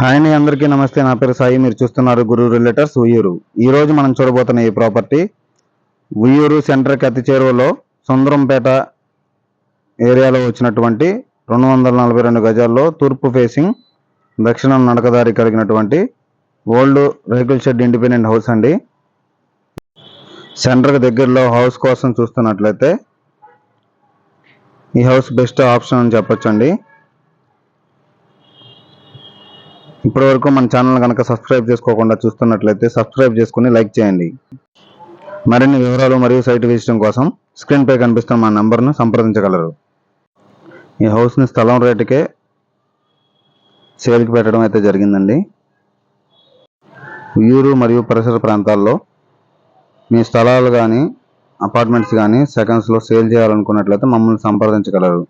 Hi అండి, అందరికీ నమస్తే. నా పేరు సాయి. మీరు చూస్తున్నారు గురు రిలేటర్స్ ఉయ్యూరు. ఈ రోజు మనం చూడబోతున్న ఈ ప్రాపర్టీ ఉయ్యూరు సెంటర్కి అతి చేరువలో సుందరంపేట ఏరియాలో వచ్చినటువంటి 242 గజాల్లో తూర్పు ఫేసింగ్ దక్షిణం నడకదారి కలిగినటువంటి ఓల్డ్ రేకుల షెడ్ ఇండిపెండెంట్ హౌస్ అండి. సెంటర్కి దగ్గరలో హౌస్ కోసం చూస్తున్నట్లయితే ఈ హౌస్ బెస్ట్ ఆప్షన్ అని చెప్పొచ్చండి. ఇప్పటివరకు మన ఛానల్ కనుక సబ్స్క్రైబ్ చేసుకోకుండా చూస్తున్నట్లయితే సబ్స్క్రైబ్ చేసుకుని లైక్ చేయండి. మరిన్ని వివరాలు మరియు సైట్ విజిటింగ్ కోసం స్క్రీన్ పై కనిపిస్తున్న మా నంబర్ను సంప్రదించగలరు. ఈ హౌస్ని స్థలం రేటుకే సేల్కి పెట్టడం అయితే జరిగిందండి. ఉయ్యూరు మరియు పరిసర ప్రాంతాల్లో మీ స్థలాలు కానీ అపార్ట్మెంట్స్ కానీ సెకండ్స్లో సేల్ చేయాలనుకున్నట్లయితే మమ్మల్ని సంప్రదించగలరు.